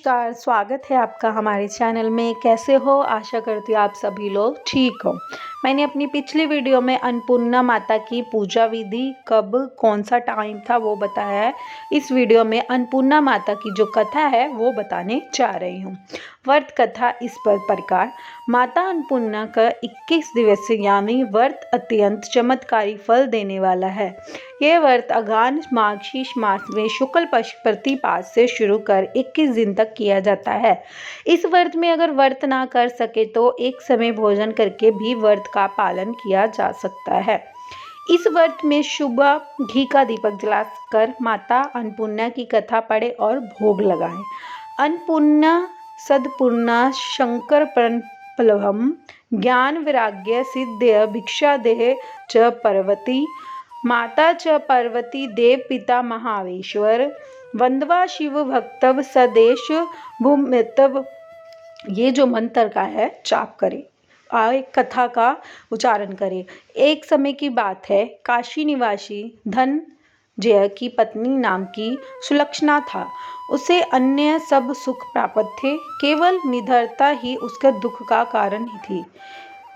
नमस्कार, स्वागत है आपका हमारे चैनल में। कैसे हो? आशा करती हूँ आप सभी लोग ठीक हो। मैंने अपनी पिछली वीडियो में अन्नपूर्णा माता की पूजा विधि कब कौन सा टाइम था वो बताया है। इस वीडियो में अन्नपूर्णा माता की जो कथा है वो बताने जा रही हूँ। व्रत कथा इस प्रकार। माता अन्नपूर्णा का 21 दिवसीय यानी व्रत अत्यंत चमत्कारी फल देने वाला है। यह व्रत अघान माघशीष मास में शुक्ल पक्ष प्रतिपद से शुरू कर 21 दिन तक किया जाता है। इस व्रत में अगर व्रत ना कर सके तो एक समय भोजन करके भी व्रत का पालन किया जा सकता है। इस व्रत में सुबह घी का दीपक जलाकर माता अन्नपूर्णा की कथा पढ़े और भोग लगाएं। अन्नपूर्णा सदपूर्णा शंकर प्लवम ज्ञान वैराग्य सिद्ध्य भिक्षा देह च पार्वती माता च पार्वती देव पिता महावेश्वर वंदवा शिव भक्तव सदेश भूमितव। ये जो मंत्र का है जाप करें और कथा का उच्चारण करें। एक समय की बात है, काशी निवासी धनंजय की पत्नी नाम की सुलक्षणा था। उसे अन्य सब सुख प्राप्त थे, केवल निडरता ही उसके दुख का कारण ही थी।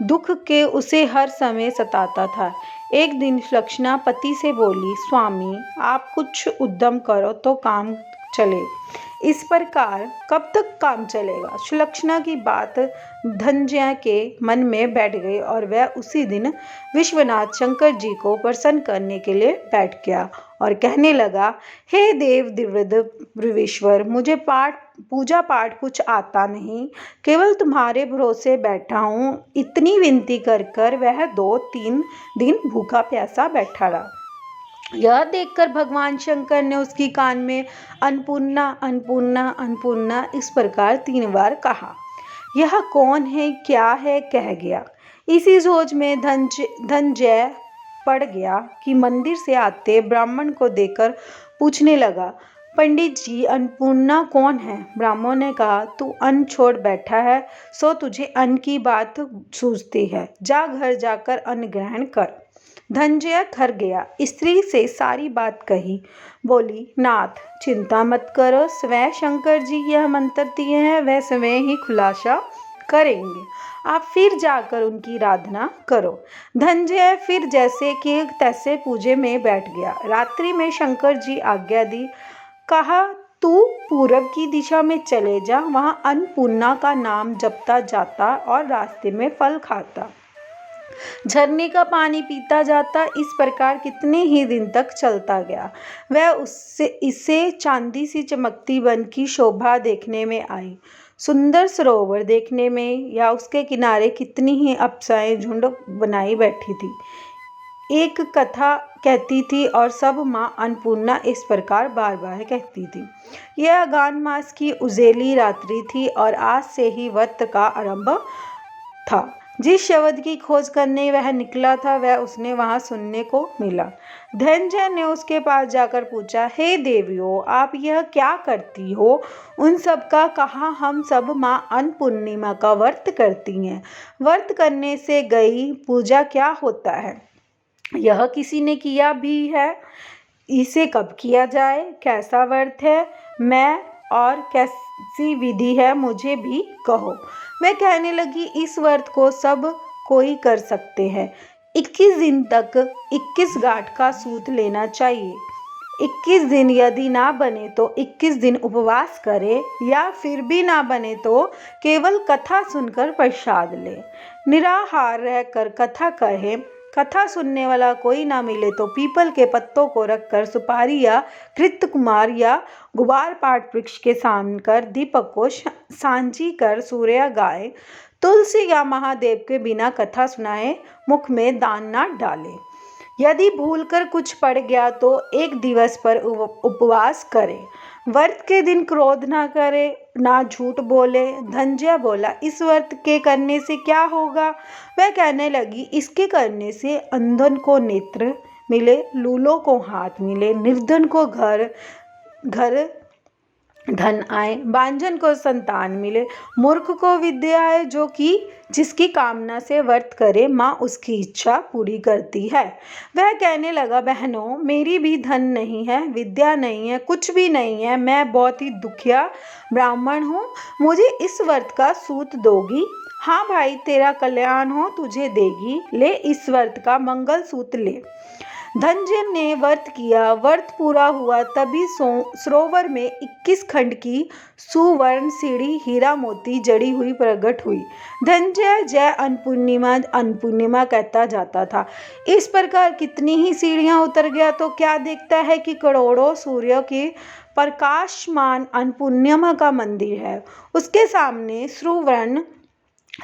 दुख के उसे हर समय सताता था। एक दिन सुलक्षणा पति से बोली, स्वामी आप कुछ उद्यम करो तो काम चले। इस प्रकार कब तक काम चलेगा? सुलक्षणा की बात धनंजय के मन में बैठ गई और वह उसी दिन विश्वनाथ शंकर जी को प्रसन्न करने के लिए बैठ गया और कहने लगा, हे देव दिव्येश्वर, मुझे पूजा पाठ कुछ आता नहीं, केवल तुम्हारे भरोसे बैठा हूँ। इतनी विनती कर वह 2-3 दिन भूखा प्यासा बैठा रहा। यह देखकर भगवान शंकर ने उसकी कान में अन्नपूर्णा अन्नपूर्णा अन्नपूर्णा इस प्रकार 3 बार कहा। यह कौन है, क्या है, कह गया। इसी सोच में धनंजय पड़ गया कि मंदिर से आते ब्राह्मण को देखकर पूछने लगा, पंडित जी अन्नपूर्णा कौन है? ब्राह्मण ने कहा, तू अन्न छोड़ बैठा है सो तुझे अन्न की बात सूझती है, जा घर जाकर अन्न ग्रहण कर। धनंजय घर गया, स्त्री से सारी बात कही। बोली, नाथ चिंता मत करो, स्वयं शंकर जी यह मंत्र दिए हैं, वह स्वयं ही खुलासा करेंगे, आप फिर जाकर उनकी आराधना करो। धनंजय फिर जैसे कि तैसे पूजे में बैठ गया। रात्रि में शंकर जी आज्ञा दी, कहा तू पूरब की दिशा में चले जा, वहां अन्नपूर्णा का नाम जपता जाता और रास्ते में फल खाता, झरने का पानी पीता जाता। इस प्रकार कितने ही दिन तक चलता गया। वह इससे चांदी सी चमकती वन की शोभा देखने में आई, सुंदर सरोवर देखने में, या उसके किनारे कितनी ही अप्सराएं झुंड बनाई बैठी थी। एक कथा कहती थी और सब माँ अन्नपूर्णा इस प्रकार बार बार कहती थी। यह अघान मास की उजेली रात्रि थी और आज से ही व्रत का आरंभ था। जिस शब्द की खोज करने वह निकला था वह उसने वहां सुनने को मिला। धनंजय ने उसके पास जाकर पूछा, हे देवियों, आप यह क्या करती हो? उन सब का कहा, हम सब माँ अन्नपूर्णिमा का व्रत करती हैं। व्रत करने से गई पूजा क्या होता है? यह किसी ने किया भी है? इसे कब किया जाए? कैसा व्रत है? मैं और कैसी विधि है, मुझे भी कहो। मैं कहने लगी, इस व्रत को सब कोई कर सकते हैं। 21 दिन तक 21 गांठ का सूत लेना चाहिए। 21 दिन यदि ना बने तो 21 दिन उपवास करे, या फिर भी ना बने तो केवल कथा सुनकर प्रसाद ले। निराहार रहकर कथा कहे। कथा सुनने वाला कोई ना मिले तो पीपल के पत्तों को रखकर सुपारी या कृतकुमार या गुबार पाट वृक्ष के सामने कर दीपक को सांझी कर सूर्य गाए, तुलसी या महादेव के बिना कथा सुनाए मुख में दान ना डाले। यदि भूलकर कुछ पड़ गया तो 1 दिवस पर उपवास करे। व्रत के दिन क्रोध ना करे, ना झूठ बोले। धनंजय बोला, इस व्रत के करने से क्या होगा? वह कहने लगी, इसके करने से अंधन को नेत्र मिले, लूलों को हाथ मिले, निर्धन को घर धन आए, बांझन को संतान मिले, मूर्ख को विद्या आए, जो कि जिसकी कामना से व्रत करे माँ उसकी इच्छा पूरी करती है। वह कहने लगा, बहनों मेरी भी धन नहीं है, विद्या नहीं है, कुछ भी नहीं है, मैं बहुत ही दुखिया ब्राह्मण हूँ, मुझे इस व्रत का सूत दोगी? हाँ भाई, तेरा कल्याण हो, तुझे देगी, ले इस व्रत का मंगल सूत ले। धनंजय ने व्रत किया। व्रत पूरा हुआ तभी सरोवर में 21 खंड की सुवर्ण सीढ़ी हीरा मोती जड़ी हुई प्रकट हुई। धनंजय जय अन्नपूर्णिमा कहता जाता था। इस प्रकार कितनी ही सीढ़ियां उतर गया तो क्या देखता है कि करोड़ों सूर्यों के प्रकाशमान अन्नपूर्णिमा का मंदिर है। उसके सामने सुवर्ण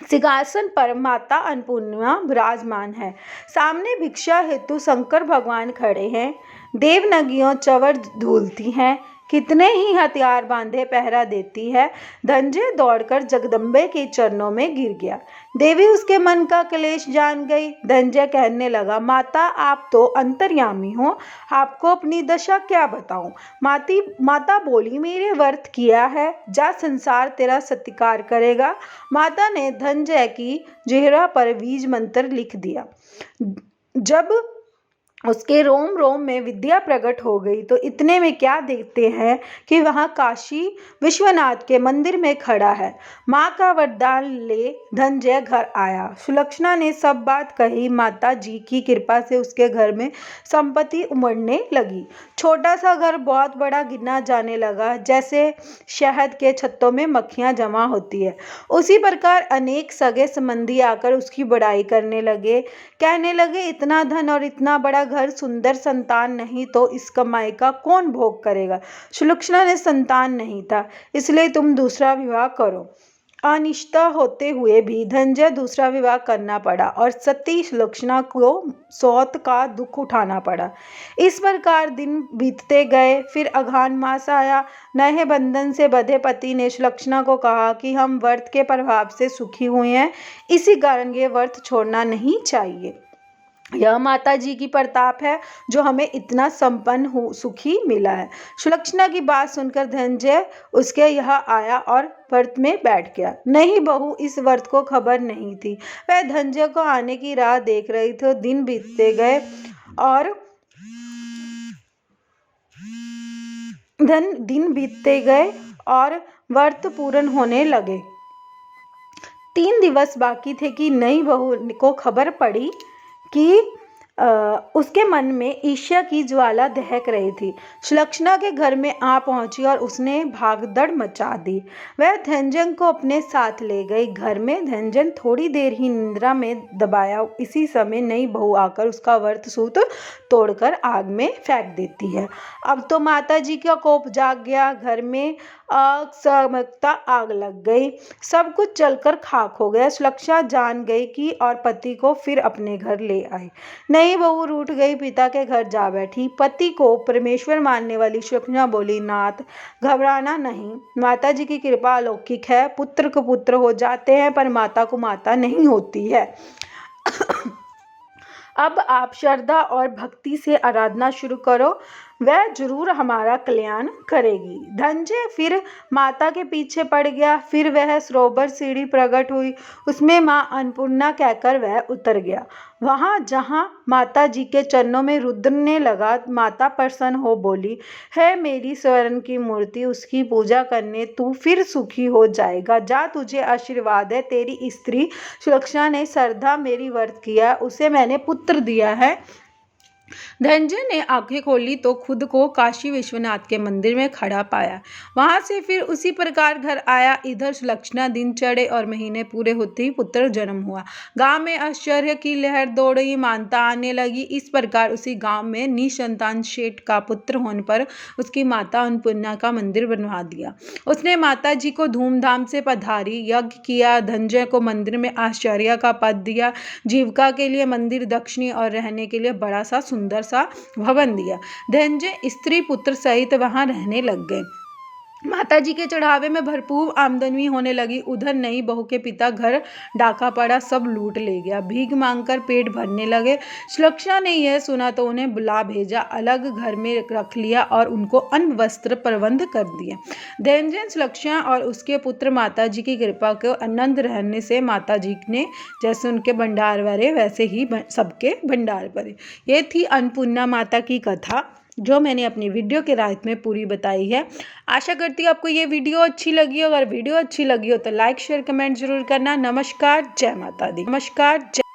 सिंहासन पर माता अन्नपूर्णा विराजमान है। सामने भिक्षा हेतु शंकर भगवान खड़े हैं। देवनगियों चवर धूलती हैं। कितने ही हथियार बांधे पहरा देती है। धनंजय दौड़कर जगदम्बे के चरणों में गिर गया। देवी उसके मन का क्लेश जान गई। धनंजय कहने लगा, माता आप तो अंतर्यामी हो, आपको अपनी दशा क्या बताऊं? माता बोली, मेरे व्रत किया है, जा संसार तेरा सत्कार करेगा। माता ने धनंजय की जिह्वा पर बीज मंत्र लिख दिया। जब उसके रोम रोम में विद्या प्रकट हो गई तो इतने में क्या देखते हैं कि वहाँ काशी विश्वनाथ के मंदिर में खड़ा है। माँ का वरदान ले धनंजय घर आया। सुलक्षणा ने सब बात कही। माता जी की कृपा से उसके घर में संपत्ति उमड़ने लगी। छोटा सा घर बहुत बड़ा गिना जाने लगा। जैसे शहद के छत्तों में मक्खियाँ जमा होती है, उसी प्रकार अनेक सगे संबंधी आकर उसकी बड़ाई करने लगे। कहने लगे, इतना धन और इतना बड़ा घर, सुंदर संतान नहीं तो इस कमाई का कौन भोग करेगा? सुलक्षणा ने संतान नहीं था, इसलिए तुम दूसरा विवाह करो। अनिष्टा होते हुए भी धनंजय दूसरा विवाह करना पड़ा और सती सुलक्षणा को सौत का दुख उठाना पड़ा। इस प्रकार दिन बीतते गए। फिर अघान मास आया। नए बंधन से बंधे पति ने सुलक्षणा को कहा कि हम व्रत के प्रभाव से सुखी हुए हैं, इसी कारण ये व्रत छोड़ना नहीं चाहिए। यह माता जी की प्रताप है जो हमें इतना संपन्न सुखी मिला है। सुलक्षणा की बात सुनकर धनंजय उसके यहाँ आया और व्रत में बैठ गया। नहीं बहू इस व्रत को खबर नहीं थी। वह धनंजय को आने की राह देख रही थी। दिन बीतते गए और व्रत पूर्ण होने लगे। 3 दिवस बाकी थे कि नई बहू को खबर पड़ी कि उसके मन में ईर्ष्या की ज्वाला दहक रही थी। सुलक्षणा के घर में आ पहुंची और उसने भागदड़ मचा दी। वह धनंजय को अपने साथ ले गई। घर में धनंजय थोड़ी देर ही निद्रा में दबाया। इसी समय नई बहू आकर उसका व्रत सूत तोड़कर आग में फेंक देती है। अब तो माता जी का कोप जाग गया। घर में अकस्मात आग लग गई। सब कुछ जलकर खाक हो गया। सुलक्षणा जान गई कि और पति को फिर अपने घर ले आई। नई बहू रूठ गई, पिता के घर जा बैठी। पति को परमेश्वर मानने वाली सुलक्षणा बोली, नाथ घबराना नहीं, माता जी की कृपा अलौकिक है। पुत्र को पुत्र हो जाते हैं पर माता को माता नहीं होती है। अब आप श्रद्धा और भक्ति से आराधना शुरू करो, वह जरूर हमारा कल्याण करेगी। धनंजय फिर माता के पीछे पड़ गया। फिर वह सरोवर सीढ़ी प्रकट हुई, उसमें माँ अन्नपूर्णा कहकर वह उतर गया। वहाँ जहाँ माता जी के चरणों में रुदने लगा, माता प्रसन्न हो बोली, है मेरी स्वर्ण की मूर्ति, उसकी पूजा करने तू फिर सुखी हो जाएगा। जा, तुझे आशीर्वाद है। तेरी स्त्री सुलक्षणा ने श्रद्धा मेरी व्रत किया, उसे मैंने पुत्र दिया है। धनंजय ने आंखें खोली तो खुद को काशी विश्वनाथ के मंदिर में खड़ा पाया। वहां से फिर उसी प्रकार घर आया। इधर सुलक्षणा दिन चढ़े और महीने पूरे होते ही पुत्र जन्म हुआ। गांव में आश्चर्य की लहर दौड़ गई, मानता आने लगी। इस प्रकार उसी गांव में निसंतान शेठ का पुत्र होने पर उसकी माता अन्नपूर्णा का मंदिर बनवा दिया। उसने माता जी को धूमधाम से पधारी, यज्ञ किया, धनंजय को मंदिर में आचार्य का पद दिया, जीविका के लिए मंदिर दक्षिणी और रहने के लिए बड़ा सा सुंदर सा भवन दिया। धनंजय स्त्री पुत्र सहित वहां रहने लग गए। माता जी के चढ़ावे में भरपूर आमदनी होने लगी। उधर नई बहू के पिता घर डाका पड़ा, सब लूट ले गया। भीख मांगकर पेट भरने लगे। सुलक्षणा ने यह सुना तो उन्हें बुला भेजा, अलग घर में रख लिया और उनको अन्न वस्त्र प्रबंध कर दिए। दैनजन सुलक्षणा और उसके पुत्र माता जी की कृपा को आनंद रहने से माता जी ने जैसे उनके भंडार भरे वैसे ही सबके भंडार भरे। ये थी अन्नपूर्णा माता की कथा जो मैंने अपनी वीडियो के रात में पूरी बताई है। आशा करती हूँ आपको ये वीडियो अच्छी लगी हो। अगर वीडियो अच्छी लगी हो तो लाइक शेयर कमेंट जरूर करना। नमस्कार, जय माता दी। नमस्कार, जय